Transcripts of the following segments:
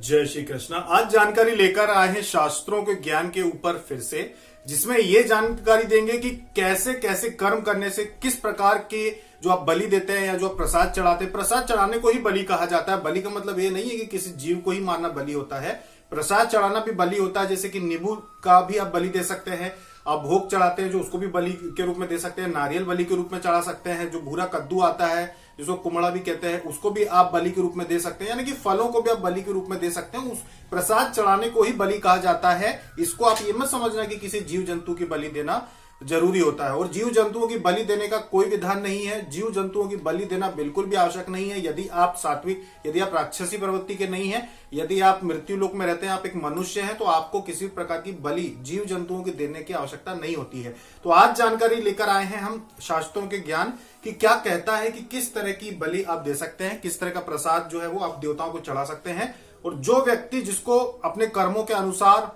जय श्री कृष्णा। आज जानकारी लेकर आए हैं शास्त्रों के ज्ञान के ऊपर फिर से, जिसमें ये जानकारी देंगे कि कैसे कैसे कर्म करने से किस प्रकार के जो आप बलि देते हैं या जो आप प्रसाद चढ़ाते हैं, प्रसाद चढ़ाने को ही बलि कहा जाता है। बलि का मतलब ये नहीं है कि किसी जीव को ही मारना बलि होता है, प्रसाद चढ़ाना भी बलि होता है। जैसे कि नींबू का भी आप बलि दे सकते हैं, आप भोग चढ़ाते हैं जो उसको भी बलि के रूप में दे सकते हैं, नारियल बलि के रूप में चढ़ा सकते हैं, जो भूरा कद्दू आता है जिसको कुमड़ा भी कहते हैं उसको भी आप बलि के रूप में दे सकते हैं, यानी कि फलों को भी आप बलि के रूप में दे सकते हैं। उस प्रसाद चढ़ाने को ही बलि कहा जाता है। इसको आप ये मत समझना कि किसी जीव जंतु की बलि देना जरूरी होता है। और जीव जंतुओं की बलि देने का कोई विधान नहीं है, जीव जंतुओं की बलि देना बिल्कुल भी आवश्यक नहीं है। यदि आप सात्विक, यदि आप राक्षसी प्रवृत्ति के नहीं है, यदि आप मृत्यु लोक में रहते हैं, आप एक मनुष्य हैं, तो आपको किसी प्रकार की बलि जीव जंतुओं की देने की आवश्यकता नहीं होती है। तो आज जानकारी लेकर आए हैं हम शास्त्रों के ज्ञान कि क्या कहता है कि किस तरह की बलि आप दे सकते हैं, किस तरह का प्रसाद जो है वो आप देवताओं को चढ़ा सकते हैं। और जो व्यक्ति जिसको अपने कर्मों के अनुसार,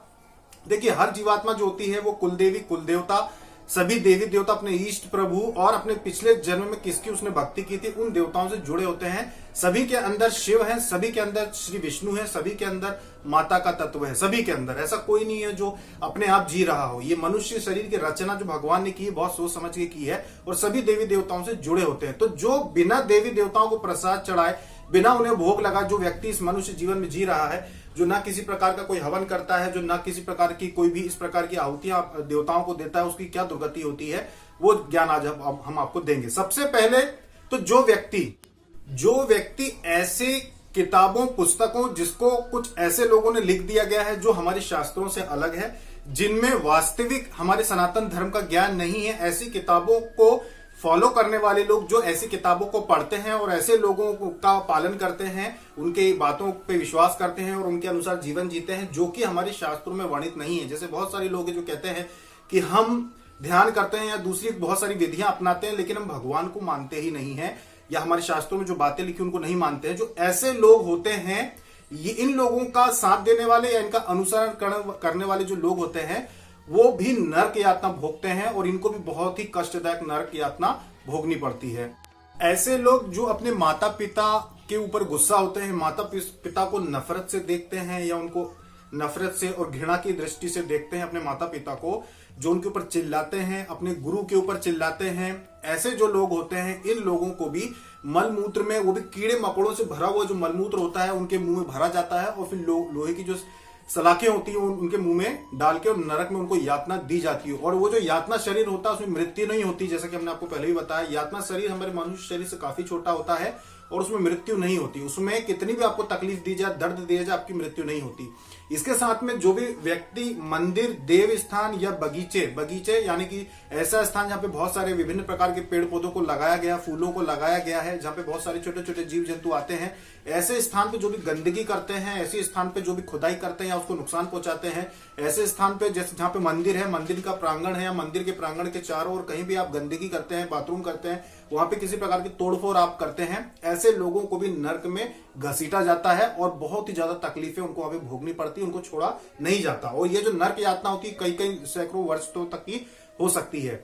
देखिए हर जीवात्मा जो होती है वो कुलदेवी कुलदेवता, सभी देवी देवता अपने इष्ट प्रभु और अपने पिछले जन्म में किसकी उसने भक्ति की थी उन देवताओं से जुड़े होते हैं। सभी के अंदर शिव है, सभी के अंदर श्री विष्णु है, सभी के अंदर माता का तत्व है, सभी के अंदर। ऐसा कोई नहीं है जो अपने आप जी रहा हो। ये मनुष्य शरीर की रचना जो भगवान ने की है बहुत सोच समझ के की है और सभी देवी देवताओं से जुड़े होते हैं। तो जो बिना देवी देवताओं को प्रसाद चढ़ाए, बिना उन्हें भोग लगा, जो व्यक्ति इस मनुष्य जीवन में जी रहा है, जो ना किसी प्रकार का कोई हवन करता है, जो ना किसी प्रकार की कोई भी इस प्रकार की आहुतियां देवताओं को देता है, उसकी क्या दुर्गति होती है वो ज्ञान आज हम आपको देंगे। सबसे पहले तो जो व्यक्ति ऐसे किताबों पुस्तकों जिसको कुछ ऐसे लोगों ने लिख दिया गया है जो हमारे शास्त्रों से अलग है, जिनमें वास्तविक हमारे सनातन धर्म का ज्ञान नहीं है, ऐसी किताबों को फॉलो करने वाले लोग जो ऐसी किताबों को पढ़ते हैं और ऐसे लोगों का पालन करते हैं, उनके बातों पे विश्वास करते हैं और उनके अनुसार जीवन जीते हैं, जो कि हमारे शास्त्रों में वर्णित नहीं है। जैसे बहुत सारे लोग जो कहते हैं कि हम ध्यान करते हैं या दूसरी बहुत सारी विधियां अपनाते हैं, लेकिन हम भगवान को मानते ही नहीं है या हमारे शास्त्रों में जो बातें लिखी उनको नहीं मानते हैं। जो ऐसे लोग होते हैं, ये इन लोगों का साथ देने वाले या इनका अनुसरण करने वाले जो लोग होते हैं वो भी नरक यातना भोगते हैं और इनको भी बहुत ही कष्टदायक नरक यातना भोगनी पड़ती है। ऐसे लोग जो अपने माता पिता के ऊपर गुस्सा होते हैं, माता पिता को नफरत से देखते हैं या उनको नफरत से और घृणा की दृष्टि से देखते हैं, अपने माता पिता को जो उनके ऊपर चिल्लाते हैं, अपने गुरु के ऊपर चिल्लाते हैं, ऐसे जो लोग होते हैं, इन लोगों को भी मलमूत्र में, वो भी कीड़े मकोड़ों से भरा हुआ जो मलमूत्र होता है उनके मुंह में भरा जाता है और फिर लोहे की जो सलाखें होती है उनके मुंह में डाल के और नरक में उनको यातना दी जाती है। और वो जो यातना शरीर होता है उसमें मृत्यु नहीं होती, जैसा कि हमने आपको पहले भी बताया। यातना शरीर हमारे मनुष्य शरीर से काफी छोटा होता है और उसमें मृत्यु नहीं होती। उसमें कितनी भी आपको तकलीफ दी जाए, दर्द दिया जाए, आपकी मृत्यु नहीं होती। इसके साथ में जो भी व्यक्ति मंदिर, देव स्थान या बगीचे यानी कि ऐसा स्थान जहाँ पे बहुत सारे विभिन्न प्रकार के पेड़ पौधों को लगाया गया, फूलों को लगाया गया है, जहाँ पे बहुत सारे छोटे छोटे जीव जंतु आते हैं, ऐसे स्थान पे जो भी गंदगी करते हैं, ऐसे स्थान पे जो भी खुदाई करते हैं या उसको नुकसान पहुंचाते हैं, ऐसे स्थान पे जैसे जहाँ पे मंदिर है, मंदिर का प्रांगण है या मंदिर के प्रांगण के चारों ओर कहीं भी आप गंदगी करते हैं, बाथरूम करते हैं, वहां पे किसी प्रकार की तोड़फोड़ आप करते हैं, ऐसे लोगों को भी नरक में घसीटा जाता है और बहुत ही ज्यादा तकलीफें उनको अभी भोगनी पड़ती है, उनको छोड़ा नहीं जाता। और ये जो नरक यातना होती है कई कई सैकड़ों वर्ष तक की हो सकती है।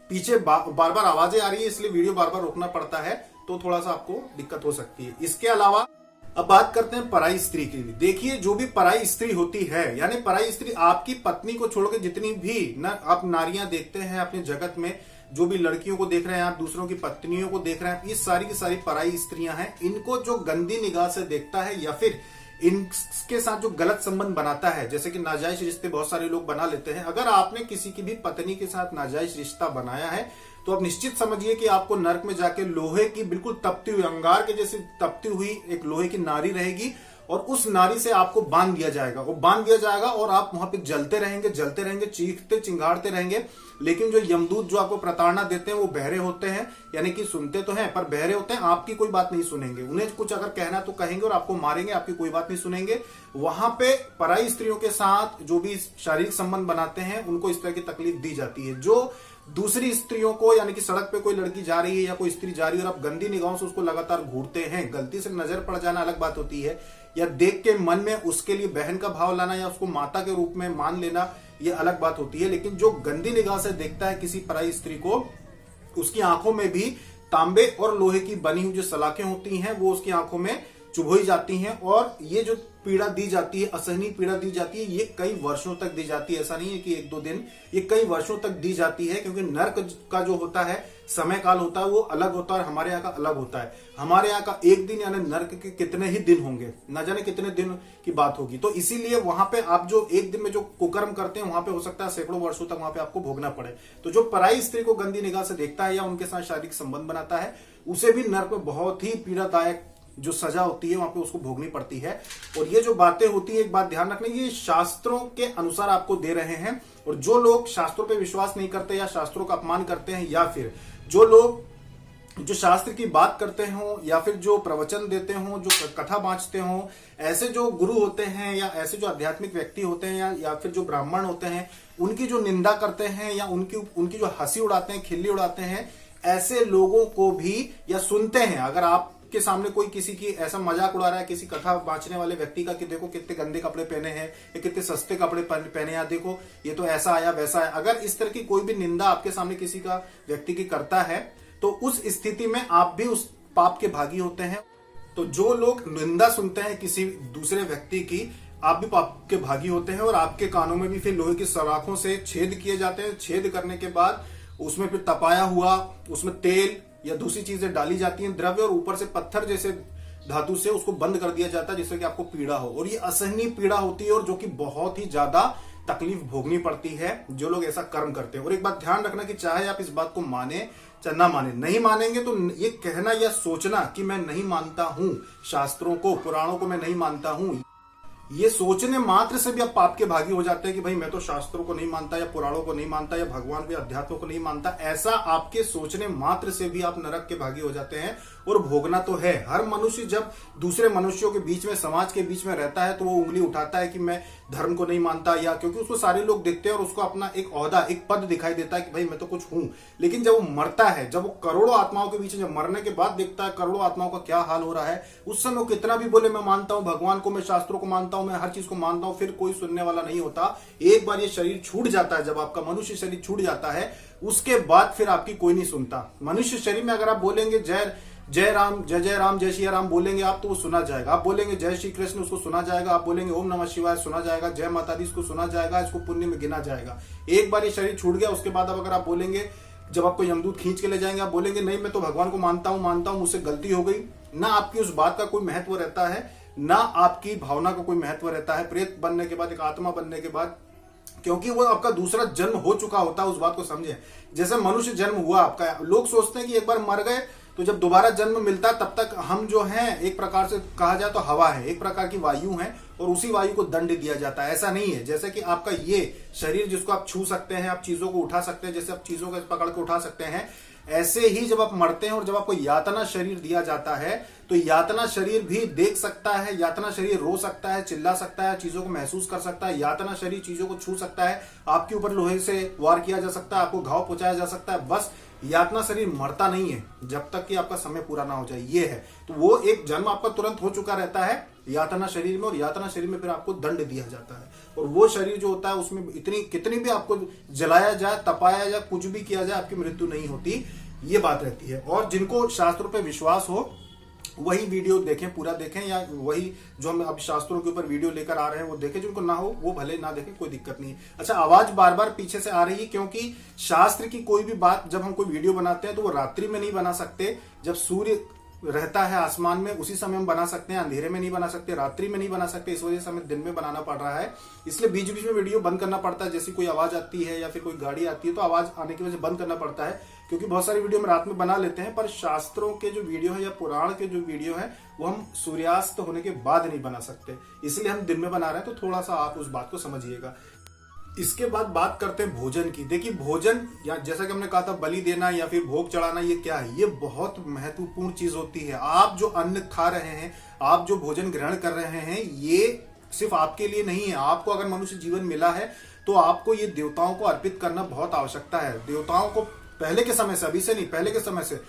पीछे बार बार आवाजें आ रही है, इसलिए वीडियो बार बार रोकना पड़ता है, तो थोड़ा सा आपको दिक्कत हो सकती है। इसके अलावा अब बात करते हैं पराई स्त्री की। देखिए जो भी पराई स्त्री होती है, यानी पराई स्त्री आपकी पत्नी को छोड़ के जितनी भी आप नारियां देखते हैं अपने जगत में, जो भी लड़कियों को देख रहे हैं आप, दूसरों की पत्नियों को देख रहे हैं, ये सारी की सारी पराई स्त्रियां हैं। इनको जो गंदी निगाह से देखता है या फिर इनके साथ जो गलत संबंध बनाता है, जैसे कि नाजायज रिश्ते बहुत सारे लोग बना लेते हैं। अगर आपने किसी की भी पत्नी के साथ नाजायज रिश्ता बनाया है तो आप निश्चित समझिए कि आपको नरक में जाके लोहे की बिल्कुल तपती हुई, अंगार के जैसे तपती हुई एक लोहे की नारी रहेगी और उस नारी से आपको बांध दिया जाएगा। वो बांध दिया जाएगा और आप वहां पे जलते रहेंगे, चीखते चिंगाड़ते रहेंगे। लेकिन जो यमदूत जो आपको प्रताड़ना देते हैं वो बहरे होते हैं, यानी कि सुनते तो हैं पर बहरे होते हैं, आपकी कोई बात नहीं सुनेंगे। उन्हें कुछ अगर कहना तो कहेंगे और आपको मारेंगे, आपकी कोई बात नहीं सुनेंगे। वहां पे पराई स्त्रियों के साथ जो भी शारीरिक संबंध बनाते हैं उनको इस तरह की तकलीफ दी जाती है। जो दूसरी स्त्रियों को, यानी कि सड़क पे कोई लड़की जा रही है या कोई स्त्री जा रही है और आप गंदी निगाहों से उसको लगातार घूरते हैं, गलती से नजर पड़ जाना अलग बात होती है, या देख के मन में उसके लिए बहन का भाव लाना या उसको माता के रूप में मान लेना, ये अलग बात होती है। लेकिन जो गंदी निगाह से देखता है किसी पराई स्त्री को, उसकी आंखों में भी तांबे और लोहे की बनी हुई जो सलाखें होती हैं वो उसकी आंखों में चुभोई जाती हैं और ये जो पीड़ा दी जाती है, असहनीय पीड़ा दी जाती है, ये कई वर्षों तक दी जाती है। ऐसा नहीं है कि एक दो दिन, ये कई वर्षों तक दी जाती है, क्योंकि नर्क का जो होता है समय काल होता है वो अलग होता है और हमारे यहाँ का अलग होता है। हमारे यहाँ का एक दिन यानी नर्क के कितने ही दिन होंगे, न जाने कितने दिन की बात होगी। तो इसीलिए वहां पे आप जो एक दिन में जो कुकर्म करते हैं वहां पे हो सकता है सैकड़ों वर्षों तक वहां पे आपको भोगना पड़े। तो जो पराई स्त्री को गंदी निगाह से देखता है या उनके साथ शारीरिक संबंध बनाता है, उसे भी नर्क में बहुत ही पीड़ादायक जो सजा होती है वहां पे उसको भोगनी पड़ती है। और ये जो बातें होती है, एक बात ध्यान रखना, ये शास्त्रों के अनुसार आपको दे रहे हैं। और जो लोग शास्त्रों पे विश्वास नहीं करते या शास्त्रों का अपमान करते हैं, या फिर जो लोग जो शास्त्र की बात करते हो या फिर जो प्रवचन देते हो, जो कथा बांचते हो, ऐसे जो गुरु होते हैं या ऐसे जो आध्यात्मिक व्यक्ति होते हैं या फिर जो ब्राह्मण होते हैं, उनकी जो निंदा करते हैं या उनकी जो हंसी उड़ाते हैं, खिल्ली उड़ाते हैं, ऐसे लोगों को भी या सुनते हैं। अगर आप के सामने कोई किसी की ऐसा मजाक उड़ा रहा है किसी कथा बांचने वाले व्यक्ति का कि देखो कितने गंदे कपड़े पहने हैं या कितने सस्ते कपड़े पहने हैं, देखो ये तो ऐसा आया वैसा है, अगर इस तरह की कोई भी निंदा आपके सामने किसी का व्यक्ति की करता है, तो उस स्थिति में आप भी उस पाप के भागी होते हैं। तो जो लोग निंदा सुनते हैं किसी दूसरे व्यक्ति की, आप भी पाप के भागी होते हैं और आपके कानों में भी फिर लोहे की सलाखों से छेद किए जाते हैं। छेद करने के बाद उसमें फिर तपाया हुआ, उसमें तेल या दूसरी चीजें डाली जाती हैं, द्रव्य, और ऊपर से पत्थर जैसे धातु से उसको बंद कर दिया जाता है जिससे कि आपको पीड़ा हो। और ये असहनीय पीड़ा होती है और जो कि बहुत ही ज्यादा तकलीफ भोगनी पड़ती है जो लोग ऐसा कर्म करते हैं। और एक बात ध्यान रखना कि चाहे आप इस बात को माने चाहे ना माने, नहीं मानेंगे तो ये कहना या सोचना कि मैं नहीं मानता हूं शास्त्रों को, पुराणों को मैं नहीं मानता हूं, ये सोचने मात्र से भी आप पाप के भागी हो जाते हैं कि भाई मैं तो शास्त्रों को नहीं मानता या पुराणों को नहीं मानता या भगवान के अध्यात्मों को नहीं मानता। ऐसा आपके सोचने मात्र से भी आप नरक के भागी हो जाते हैं और भोगना तो है। हर मनुष्य जब दूसरे मनुष्यों के बीच में, समाज के बीच में रहता है तो वो उंगली उठाता है कि मैं धर्म को नहीं मानता, या क्योंकि उसको सारे लोग देखते हैं और उसको अपना एक ओहदा, एक पद दिखाई देता है कि भाई मैं तो कुछ हूं। लेकिन जब वो मरता है, जब वो करोड़ों आत्माओं के बीच में, जब मरने के बाद देखता है करोड़ों आत्माओं का क्या हाल हो रहा है, उस समय वो कितना भी बोले मैं मानता हूं भगवान को, मैं शास्त्रों को मानता हूं, मैं हर चीज को मानता हूं, फिर कोई सुनने वाला नहीं होता। एक बार ये शरीर छूट जाता है, जब आपका मनुष्य शरीर छूट जाता है, उसके बाद फिर आपकी कोई नहीं सुनता। मनुष्य शरीर में अगर आप बोलेंगे जय राम, जय जय राम, जय श्री राम बोलेंगे आप तो वो सुना जाएगा। आप बोलेंगे जय श्री कृष्ण, उसको सुना जाएगा। आप बोलेंगे ओम नमः शिवाय, सुना जाएगा। जय माता दी, इसको सुना जाएगा, इसको पुण्य में गिना जाएगा। एक बार ये शरीर छूट गया, उसके बाद अब अगर आप बोलेंगे, जब आपको यमदूत खींच के ले जाएंगे, आप बोलेंगे नहीं मैं तो भगवान को मानता हूं, मुझसे गलती हो गई, ना आपकी उस बात का कोई महत्व रहता है, ना आपकी भावना का कोई महत्व रहता है। प्रेत बनने के बाद, एक आत्मा बनने के बाद, क्योंकि वो आपका दूसरा जन्म हो चुका होता है, उस बात को समझे। जैसे मनुष्य जन्म हुआ आपका, लोग सोचते हैं कि एक बार मर गए तो जब दोबारा जन्म मिलता है तब तक हम जो हैं एक प्रकार से कहा जाए तो हवा है, एक प्रकार की वायु है, और उसी वायु को दंड दिया जाता है। ऐसा नहीं है। जैसे कि आपका ये शरीर जिसको आप छू सकते हैं, आप चीजों को उठा सकते हैं, जैसे आप चीजों को पकड़ के उठा सकते हैं, ऐसे ही जब आप मरते हैं और जब आपको यातना शरीर दिया जाता है तो यातना शरीर भी देख सकता है, यातना शरीर रो सकता है, चिल्ला सकता है, चीजों को महसूस कर सकता है, यातना शरीर चीजों को छू सकता है, आपके ऊपर लोहे से वार किया जा सकता है, आपको घाव पहुंचाया जा सकता है। बस यातना शरीर मरता नहीं है जब तक कि आपका समय पूरा ना हो जाए, ये है। तो वो एक जन्म आपका तुरंत हो चुका रहता है यातना शरीर में, और यातना शरीर में फिर आपको दंड दिया जाता है। और वो शरीर जो होता है उसमें कितनी भी आपको जलाया जाए, तपाया जाए, कुछ भी किया जाए, आपकी मृत्यु नहीं होती, ये बात रहती है। और जिनको शास्त्रों पे विश्वास हो वही वीडियो देखें, पूरा देखें, या वही जो हम अब शास्त्रों के ऊपर वीडियो लेकर आ रहे हैं वो देखें। जिनको ना हो वो भले ना देखें, कोई दिक्कत नहीं है। अच्छा, आवाज बार बार पीछे से आ रही है क्योंकि शास्त्र की कोई भी बात जब हम कोई वीडियो बनाते हैं तो वो रात्रि में नहीं बना सकते। जब सूर्य रहता है आसमान में उसी समय हम बना सकते हैं, अंधेरे में नहीं बना सकते, रात्रि में नहीं बना सकते। इस वजह से हमें दिन में बनाना पड़ रहा है, इसलिए बीच बीच में वीडियो बंद करना पड़ता है। जैसी कोई आवाज आती है या फिर कोई गाड़ी आती है तो आवाज आने की वजह से बंद करना पड़ता है, क्योंकि बहुत सारी वीडियो हम रात में बना लेते हैं। पर शास्त्रों के जो वीडियो है या पुराण के जो वीडियो है वो हम सूर्यास्त होने के बाद नहीं बना सकते, इसलिए हम दिन में बना रहे हैं। तो थोड़ा सा आप उस बात को समझिएगा। इसके बाद बात करते हैं भोजन की। देखिए भोजन, या जैसा कि हमने कहा था बलि देना या फिर भोग चढ़ाना, ये क्या है? ये बहुत महत्वपूर्ण चीज होती है। आप जो अन्न खा रहे हैं, आप जो भोजन ग्रहण कर रहे हैं, ये सिर्फ आपके लिए नहीं है। आपको अगर मनुष्य जीवन मिला है तो आपको ये देवताओं को अर्पित करना बहुत आवश्यकता है। देवताओं को पहले के समय से, अभी से नहीं, पहले के समय से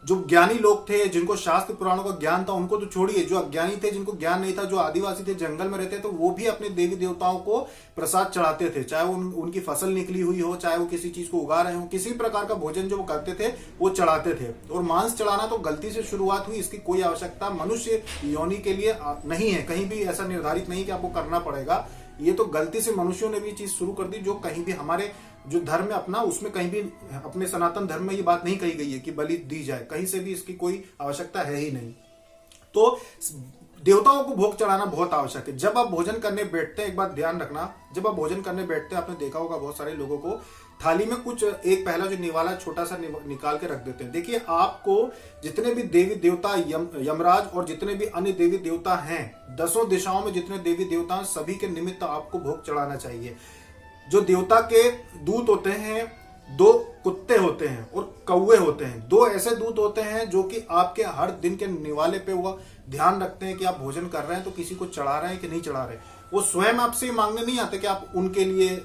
जो ज्ञानी लोग थे, जिनको शास्त्र पुराणों का ज्ञान था, उनको तो छोड़िए, जो अज्ञानी थे, जिनको ज्ञान नहीं था, जो आदिवासी थे, जंगल में रहते, तो वो भी अपने देवी देवताओं को प्रसाद चढ़ाते थे। चाहे वो उनकी फसल निकली हुई हो, चाहे वो किसी चीज को उगा रहे हो, किसी प्रकार का भोजन जो वो करते थे वो चढ़ाते थे। और मांस चढ़ाना तो गलती से शुरुआत हुई, इसकी कोई आवश्यकता मनुष्य योनि के लिए नहीं है, कहीं भी ऐसा निर्धारित नहीं कि आपको करना पड़ेगा। ये तो गलती से मनुष्यों ने भी चीज शुरू कर दी, जो कहीं भी हमारे जो धर्म है अपना, उसमें कहीं भी अपने सनातन धर्म में ये बात नहीं कही गई है कि बलि दी जाए, कहीं से भी इसकी कोई आवश्यकता है ही नहीं। तो देवताओं को भोग चढ़ाना बहुत आवश्यक है। जब आप भोजन करने बैठते हैं, एक बात ध्यान रखना, जब आप भोजन करने बैठते हैं, आपने देखा होगा बहुत सारे लोगों को थाली में कुछ एक पहला जो निवाला छोटा सा निकाल के रख देते हैं। देखिए, आपको जितने भी देवी देवता, यमराज और जितने भी अन्य देवी देवता हैं, 10 दिशाओं में जितने देवी देवता हैं, सभी के निमित्त आपको भोग चढ़ाना चाहिए। जो देवता के दूत होते हैं, 2 कुत्ते होते हैं और कौवे होते हैं। 2 ऐसे दूत होते हैं जो कि आपके हर दिन के निवाले पे हुआ ध्यान रखते हैं कि आप भोजन कर रहे हैं तो किसी को चढ़ा रहे हैं कि नहीं चढ़ा रहे। वो स्वयं आपसे मांगने नहीं आते कि आप उनके लिए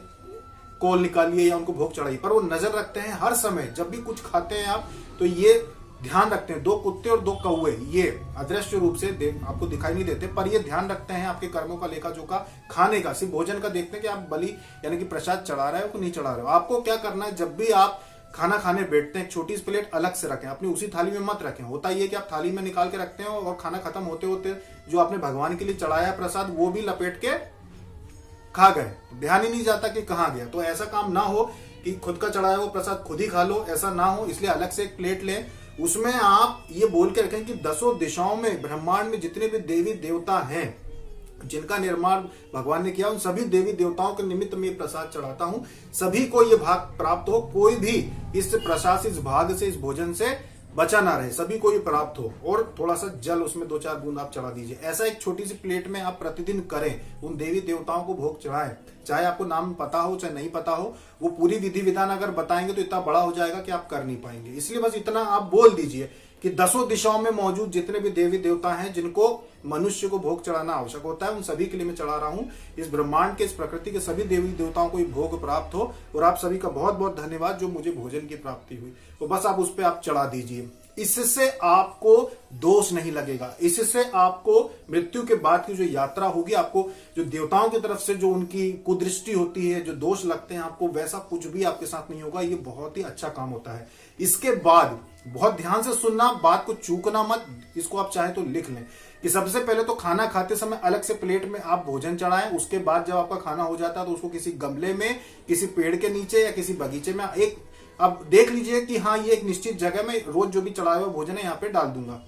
कोल निकालिए या उनको भोग चढ़ाइए, पर वो नजर रखते हैं हर समय। जब भी कुछ खाते हैं आप, तो ये ध्यान रखते हैं, 2 कुत्ते और 2 कौवे, ये अदृश्य रूप से आपको दिखाई नहीं देते, पर ये ध्यान रखते हैं आपके कर्मों का, लेखा जोखा, खाने का। सिर्फ भोजन का देखते हैं कि आप बलि यानी कि प्रसाद चढ़ा रहे हो कि नहीं चढ़ा रहे हो। आपको क्या करना है, जब भी आप खाना खाने बैठते हैं, एक छोटी सी प्लेट अलग से रखें, अपनी उसी थाली में मत रखें। होता ये कि आप थाली में निकाल के रखते हो और खाना खत्म होते होते जो आपने भगवान के लिए चढ़ाया है प्रसाद, वो भी लपेट के खा गए, ध्यान ही नहीं जाता कि कहाँ गया। तो ऐसा काम ना हो कि खुद का चढ़ाया हुआ प्रसाद खुद ही खा लो, ऐसा ना हो। इसलिए अलग से एक प्लेट लें, उसमें आप ये बोल के रखें कि 10 दिशाओं में, ब्रह्मांड में जितने भी देवी देवता हैं, जिनका निर्माण भगवान ने किया, उन सभी देवी देवताओं के निमित्त में प्रसाद चढ़ाता हूं। सभी को ये भाग प्राप्त हो, कोई भी इस प्रसाद से, इस भाग से, इस भोजन से बचा ना रहे, सभी को ये प्राप्त हो। और थोड़ा सा जल उसमें 2-4 बूंद आप चढ़ा दीजिए। ऐसा एक छोटी सी प्लेट में आप प्रतिदिन करें, उन देवी देवताओं को भोग चढ़ाएं। चाहे आपको नाम पता हो चाहे नहीं पता हो, वो पूरी विधि विधान अगर बताएंगे तो इतना बड़ा हो जाएगा कि आप कर नहीं पाएंगे। इसलिए बस इतना आप बोल दीजिए कि 10 दिशाओं में मौजूद जितने भी देवी देवता हैं, जिनको मनुष्य को भोग चढ़ाना आवश्यक होता है, उन सभी के लिए मैं चढ़ा रहा हूं। इस ब्रह्मांड के, इस प्रकृति के सभी देवी देवताओं को ये भोग प्राप्त हो। और आप सभी का बहुत बहुत धन्यवाद जो मुझे भोजन की प्राप्ति हुई। तो बस आप उस पर आप चढ़ा दीजिए। इससे आपको दोष नहीं लगेगा, इससे आपको मृत्यु के बाद की जो यात्रा होगी, आपको जो देवताओं की तरफ से जो उनकी कुदृष्टि होती है, जो दोष लगते हैं आपको, वैसा कुछ भी आपके साथ नहीं होगा। ये बहुत ही अच्छा काम होता है। इसके बाद बहुत ध्यान से सुनना, बात को चूकना मत। इसको आप चाहे तो लिख लें कि सबसे पहले तो खाना खाते समय अलग से प्लेट में आप भोजन चढ़ाएं। उसके बाद जब आपका खाना हो जाता है तो उसको किसी गमले में, किसी पेड़ के नीचे या किसी बगीचे में एक, अब देख लीजिए कि हाँ ये एक निश्चित जगह में रोज जो भी चढ़ाया हुआ भोजन है यहाँ पे डाल दूंगा।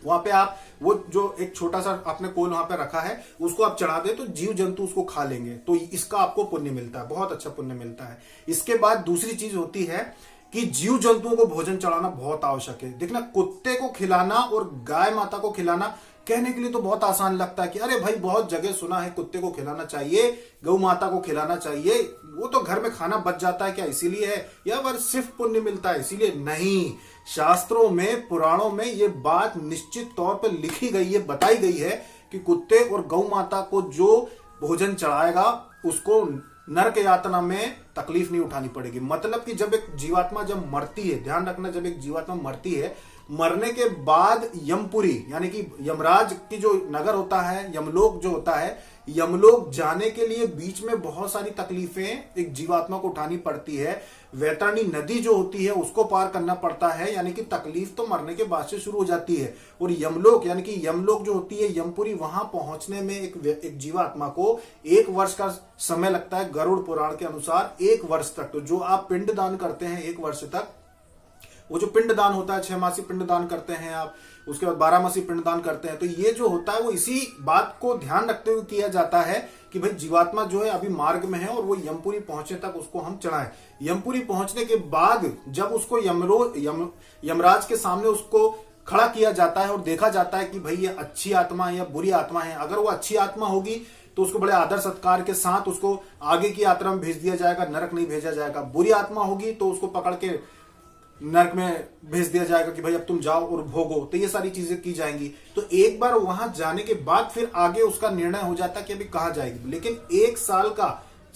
वहां पे आप वो जो एक छोटा सा आपने कोल वहां पे रखा है, उसको आप चढ़ा दे तो जीव जंतु उसको खा लेंगे, तो इसका आपको पुण्य मिलता है, बहुत अच्छा पुण्य मिलता है। इसके बाद दूसरी चीज होती है कि जीव जंतुओं को भोजन चढ़ाना बहुत आवश्यक है। देखना, कुत्ते को खिलाना और गाय माता को खिलाना कहने के लिए तो बहुत आसान लगता है कि अरे भाई बहुत जगह सुना है कुत्ते को खिलाना चाहिए, गौ माता को खिलाना चाहिए, वो तो घर में खाना बच जाता है क्या इसीलिए है, या फिर सिर्फ पुण्य मिलता है इसीलिए? नहीं, शास्त्रों में, पुराणों में ये बात निश्चित तौर पर लिखी गई है, बताई गई है कि कुत्ते और गौ माता को जो भोजन चढ़ाएगा उसको नरक यातना में तकलीफ नहीं उठानी पड़ेगी। मतलब कि जब एक जीवात्मा जब मरती है, ध्यान रखना, जब एक जीवात्मा मरती है, मरने के बाद यमपुरी यानी कि यमराज की जो नगर होता है, यमलोक जो होता है, यमलोक जाने के लिए बीच में बहुत सारी तकलीफें एक जीवात्मा को उठानी पड़ती है। वैतरणी नदी जो होती है उसको पार करना पड़ता है, यानी कि तकलीफ तो मरने के बाद से शुरू हो जाती है। और यमलोक यानी कि यमलोक जो होती है, यमपुरी, वहां पहुंचने में एक जीवात्मा को 1 वर्ष का समय लगता है। गरुड़ पुराण के अनुसार 1 वर्ष तक। तो जो आप पिंड दान करते हैं 1 वर्ष तक, वो जो पिंड दान होता है, 6 मासी पिंड दान करते हैं आप, उसके बाद 12 मासी पिंड दान करते हैं, तो ये जो होता है वो इसी बात को ध्यान रखते हुए किया जाता है कि भाई जीवात्मा जो है अभी मार्ग में है और वो यमपुरी पहुंचने तक उसको हम चढ़ाएं। यमपुरी पहुंचने के बाद जब उसको यमराज के सामने उसको खड़ा किया जाता है और देखा जाता है कि भाई ये अच्छी आत्मा है या बुरी आत्मा है। अगर वो अच्छी आत्मा होगी तो उसको बड़े आदर सत्कार के साथ उसको आगे की यात्रा में भेज दिया जाएगा, नरक नहीं भेजा जाएगा। बुरी आत्मा होगी तो उसको पकड़ के नरक में भेज दिया जाएगा कि भाई अब तुम जाओ और भोगो। तो ये सारी चीजें की जाएंगी। तो एक बार वहां जाने के बाद फिर आगे उसका निर्णय हो जाता है कि अभी कहाँ जाएगी। लेकिन 1 साल का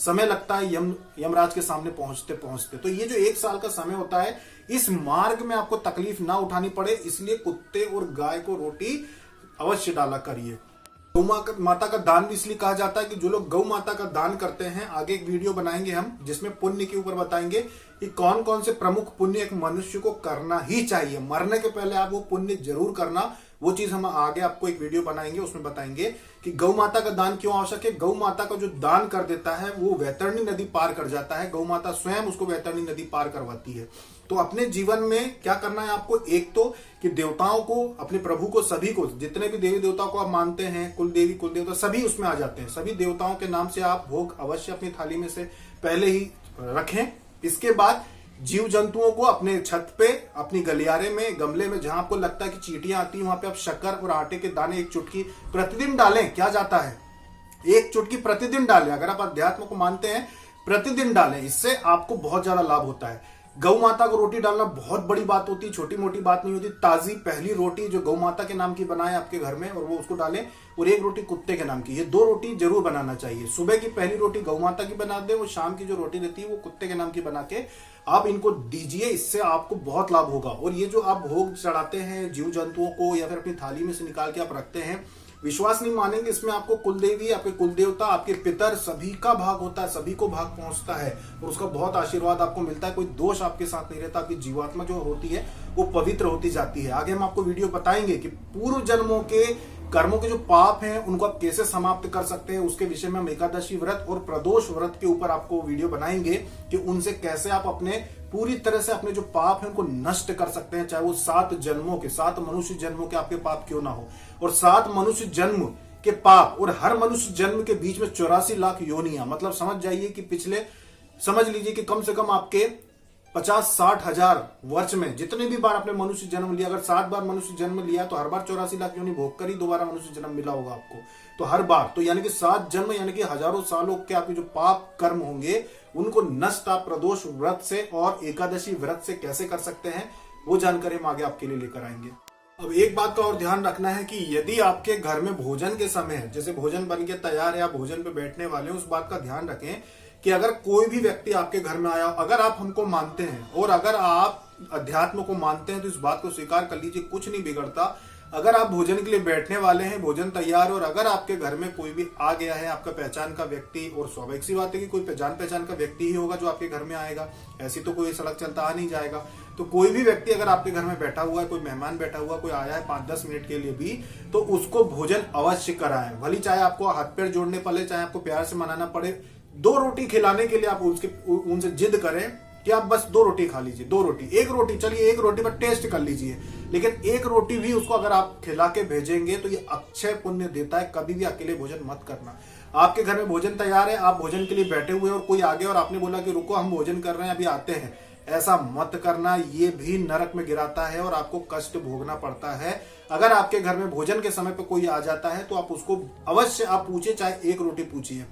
समय लगता है यमराज के सामने पहुंचते पहुंचते। तो ये जो 1 साल का समय होता है, इस मार्ग में आपको तकलीफ ना उठानी पड़े, इसलिए कुत्ते और गाय को रोटी अवश्य डाला करिए। गौ माता का दान भी इसलिए कहा जाता है कि जो लोग गौ माता का दान करते हैं, आगे एक वीडियो बनाएंगे हम जिसमें पुण्य के ऊपर बताएंगे कि कौन कौन से प्रमुख पुण्य एक मनुष्य को करना ही चाहिए। मरने के पहले आप वो पुण्य जरूर करना, वो चीज हम आगे आपको एक वीडियो बनाएंगे, उसमें बताएंगे कि गौ माता का दान क्यों आवश्यक है। गौ माता का जो दान कर देता है वो वैतरणी नदी पार कर जाता है, गौ माता स्वयं उसको वैतरणी नदी पार करवाती है। तो अपने जीवन में क्या करना है आपको, एक तो कि देवताओं को, अपने प्रभु को, सभी को, जितने भी देवी देवताओं को आप मानते हैं, कुल देवी कुल देवता सभी उसमें आ जाते हैं। सभी देवताओं के नाम से आप भोग अवश्य अपनी थाली में से पहले ही रखें। इसके बाद जीव जंतुओं को अपने छत पे, अपनी गलियारे में, गमले में, जहां आपको लगता है कि चींटियां आती है, वहां पे आप शक्कर और आटे के दाने 1 चुटकी प्रतिदिन डालें। क्या जाता है, 1 चुटकी प्रतिदिन डालें। अगर आप अध्यात्म को मानते हैं, प्रतिदिन डालें, इससे आपको बहुत ज्यादा लाभ होता है। गौ माता को रोटी डालना बहुत बड़ी बात होती है, छोटी मोटी बात नहीं होती। ताजी पहली रोटी जो गौ माता के नाम की बनाए आपके घर में, और वो उसको डालें, और 1 रोटी कुत्ते के नाम की। ये 2 रोटी जरूर बनाना चाहिए। सुबह की पहली रोटी गौ माता की बना दे, और शाम की जो रोटी रहती है वो कुत्ते के नाम की बना के आप इनको दीजिए, इससे आपको बहुत लाभ होगा। और ये जो आप भोग चढ़ाते हैं जीव जंतुओं को, या फिर अपनी थाली में से निकाल के आप रखते हैं, विश्वास नहीं मानेंगे, इसमें आपको कुल देवी, आपके कुल देवता, आपके पितर सभी का भाग होता है, सभी को भाग पहुंचता है, और उसका बहुत आशीर्वाद आपको मिलता है। कोई दोष आपके साथ नहीं रहता, आपकी जीवात्मा जो होती है वो पवित्र होती जाती है। आगे हम आपको वीडियो बताएंगे कि पूर्व जन्मों के कर्मों के जो पाप हैं उनको आप कैसे समाप्त कर सकते हैं, उसके विषय में हम एकादशी व्रत और प्रदोष व्रत के ऊपर आपको वीडियो बनाएंगे कि उनसे कैसे आप अपने पूरी तरह से अपने जो पाप हैं उनको नष्ट कर सकते हैं, चाहे वो 7 जन्मों के, 7 मनुष्य जन्मों के आपके पाप क्यों ना हो। और 7 मनुष्य जन्म के पाप, और हर मनुष्य जन्म के बीच में 84 लाख योनियां, मतलब समझ जाइए कि पिछले, समझ लीजिए कि कम से कम आपके 50-60 हजार वर्ष में जितने भी बार आपने मनुष्य जन्म लिया, अगर 7 बार मनुष्य जन्म लिया तो हर बार 84 लाख योनि भोग कर ही दोबारा मनुष्य जन्म मिला होगा आपको। तो हर बार, तो यानी कि 7 जन्म, यानी कि हजारों सालों के आपके जो पाप कर्म होंगे उनको नष्ट आप प्रदोष व्रत से और एकादशी व्रत से कैसे कर सकते हैं, वो जानकारी हम आगे आपके लिए लेकर आएंगे। अब एक बात का और ध्यान रखना है कि यदि आपके घर में भोजन के समय है, जैसे भोजन बन के तैयार है, आप भोजन पे बैठने वाले हैं, उस बात का ध्यान रखें कि अगर कोई भी व्यक्ति आपके घर में आया, अगर आप हमको मानते हैं और अगर आप अध्यात्म को मानते हैं, तो इस बात को स्वीकार कर लीजिए, कुछ नहीं बिगड़ता। अगर आप भोजन के लिए बैठने वाले हैं, भोजन तैयार है, और अगर आपके घर में कोई भी आ गया है आपका पहचान का व्यक्ति, और स्वाभाविक सी बात है कि कोई जान पहचान का व्यक्ति ही होगा जो आपके घर में आएगा, ऐसी तो कोई सड़क चलता आ नहीं जाएगा। तो कोई भी व्यक्ति अगर आपके घर में बैठा हुआ है, कोई मेहमान बैठा हुआ, कोई आया है 5-10 मिनट के लिए भी, तो उसको भोजन अवश्य कराएं। भली चाहे आपको हाथ पैर जोड़ने पड़े, चाहे आपको प्यार से मनाना पड़े, 2 रोटी खिलाने के लिए आप उनसे जिद करें कि आप बस 2 रोटी खा लीजिए, 2 रोटी, 1 रोटी, चलिए 1 रोटी पर टेस्ट कर लीजिए, लेकिन 1 रोटी भी उसको अगर आप खिला के भेजेंगे तो ये अक्षय पुण्य देता है। कभी भी अकेले भोजन मत करना। आपके घर में भोजन तैयार है, आप भोजन के लिए बैठे हुए और कोई आ गया और आपने बोला कि रुको हम भोजन कर रहे हैं अभी आते हैं, ऐसा मत करना। ये भी नरक में गिराता है और आपको कष्ट भोगना पड़ता है। अगर आपके घर में भोजन के समय पर कोई आ जाता है तो आप उसको अवश्य आप पूछिए, चाहे 1 रोटी पूछिए।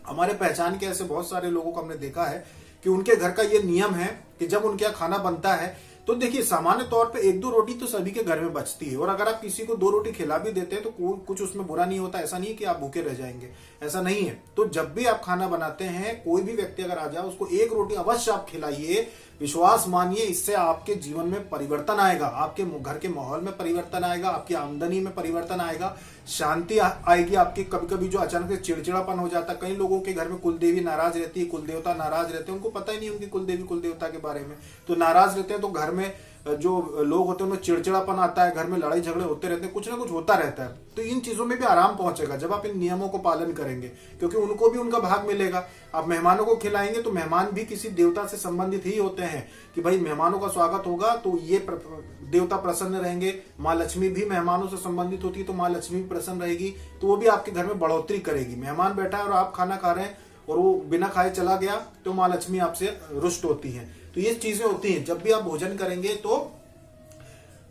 हमारे पहचान के ऐसे बहुत सारे लोगों को हमने देखा है कि उनके घर का ये नियम है कि जब उनके यहाँ खाना बनता है तो देखिए सामान्य तौर पे 1-2 रोटी तो सभी के घर में बचती है, और अगर आप किसी को 2 रोटी खिला भी देते हैं तो कुछ उसमें बुरा नहीं होता। ऐसा नहीं है कि आप भूखे रह जाएंगे, ऐसा नहीं है। तो जब भी आप खाना बनाते हैं, कोई भी व्यक्ति अगर आ जाए उसको 1 रोटी अवश्य आप खिलाइए। विश्वास मानिए, इससे आपके जीवन में परिवर्तन आएगा, आपके घर के माहौल में परिवर्तन आएगा, आपकी आमदनी में परिवर्तन आएगा, शांति आएगी आपके। कभी कभी जो अचानक से चिड़चिड़ापन हो जाता है, कई लोगों के घर में कुल देवी नाराज रहती है, कुल देवता नाराज रहते हैं, उनको पता ही नहीं उनकी कुल देवी कुल देवता के बारे में, तो नाराज रहते हैं। तो घर में जो लोग होते हैं उनमें चिड़चिड़ापन आता है, घर में लड़ाई झगड़े होते रहते हैं, कुछ ना कुछ होता रहता है। तो इन चीजों में भी आराम पहुंचेगा जब आप इन नियमों को पालन करेंगे, क्योंकि उनको भी उनका भाग मिलेगा। आप मेहमानों को खिलाएंगे तो मेहमान भी किसी देवता से संबंधित ही होते हैं कि भाई मेहमानों का स्वागत होगा तो ये देवता प्रसन्न रहेंगे। माँ लक्ष्मी भी मेहमानों से संबंधित होती है तो माँ लक्ष्मी भी प्रसन्न रहेगी, तो वो भी आपके घर में बढ़ोतरी करेगी। मेहमान बैठा है और आप खाना खा रहे हैं और वो बिना खाए चला गया तो माँ लक्ष्मी आपसे रुष्ट होती है। तो ये चीजें होती हैं। जब भी आप भोजन करेंगे तो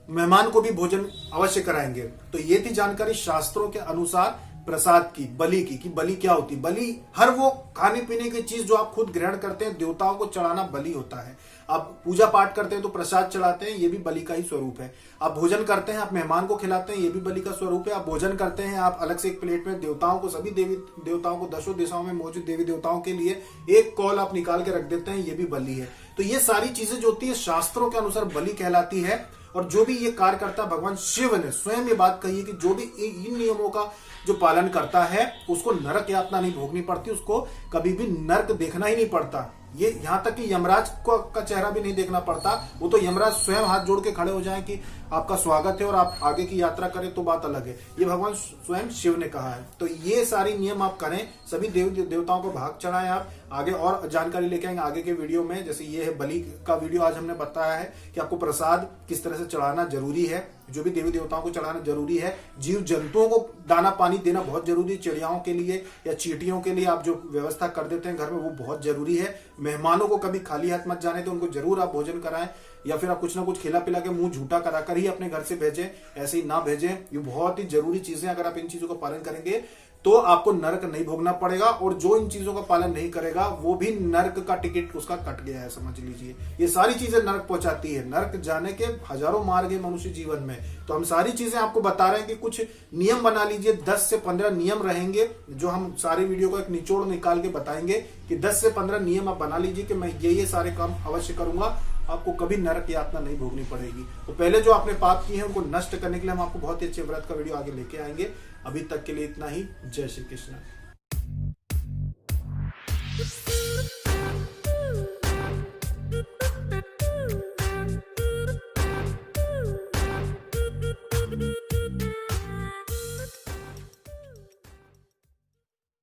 मेहमान को भी भोजन अवश्य कराएंगे। तो ये थी जानकारी शास्त्रों के अनुसार प्रसाद की, बलि की, कि बलि क्या होती है। बलि हर वो खाने पीने की चीज जो आप खुद ग्रहण करते हैं, देवताओं को चढ़ाना बलि होता है। आप पूजा पाठ करते हैं तो प्रसाद चढ़ाते हैं, ये भी बलि का ही स्वरूप है। आप भोजन करते हैं, आप मेहमान को खिलाते हैं, ये भी बलि का स्वरूप है। आप भोजन करते हैं, आप अलग से एक प्लेट में देवताओं को, सभी देवी देवताओं को, दसों दिशाओं में मौजूद देवी देवताओं के लिए एक कौल आप निकाल के रख देते हैं, ये भी बलि है। तो ये सारी चीजें जो होती है शास्त्रों के अनुसार बलि कहलाती है। और जो भी ये कार्य करता है, भगवान शिव ने स्वयं ये बात कही है कि जो भी इन नियमों का जो पालन करता है उसको नरक यातना नहीं भोगनी पड़ती, उसको कभी भी नरक देखना ही नहीं पड़ता। ये यहां तक कि यमराज का चेहरा भी नहीं देखना पड़ता। वो तो यमराज स्वयं हाथ जोड़ के खड़े हो जाएं कि आपका स्वागत है और आप आगे की यात्रा करें, तो बात अलग है। ये भगवान स्वयं शिव ने कहा है। तो ये सारी नियम आप करें, सभी देवताओं को भाग चढ़ाएं। आप आगे और जानकारी लेके आएंगे आगे के वीडियो में। जैसे ये है बलि का वीडियो, आज हमने बताया है कि आपको प्रसाद किस तरह से चढ़ाना जरूरी है, जो भी देवी देवताओं को चढ़ाना जरूरी है। जीव जंतुओं को दाना पानी देना बहुत जरूरी है, चिड़ियाओं के लिए या चींटियों के लिए आप जो व्यवस्था कर देते हैं घर में, वो बहुत जरूरी है। मेहमानों को कभी खाली हाथ मत जाने, तो उनको जरूर आप भोजन कराएं, या फिर आप कुछ ना कुछ खिला पिला के मुंह झूठा कराकर ही अपने घर से भेजें, ऐसे ही ना भेजें। ये बहुत ही जरूरी चीजें, अगर आप इन चीजों का पालन करेंगे तो आपको नरक नहीं भोगना पड़ेगा। और जो इन चीजों का पालन नहीं करेगा वो भी नरक का टिकट उसका कट गया है, समझ लीजिए। ये सारी चीजें नरक पहुंचाती है। नरक जाने के हजारों मार्ग है मनुष्य जीवन में, तो हम सारी चीजें आपको बता रहे हैं कि कुछ नियम बना लीजिए। 10 से 15 नियम रहेंगे, जो हम सारे वीडियो का एक निचोड़ निकाल के बताएंगे कि 10 से 15 नियम आप बना लीजिए कि मैं ये सारे काम अवश्य करूंगा, आपको कभी नरक यातना नहीं भोगनी पड़ेगी। तो पहले जो आपने पाप किए हैं उनको नष्ट करने के लिए हम आपको बहुत ही अच्छे व्रत का वीडियो आगे लेके आएंगे। अभी तक के लिए इतना ही। जय श्री कृष्ण।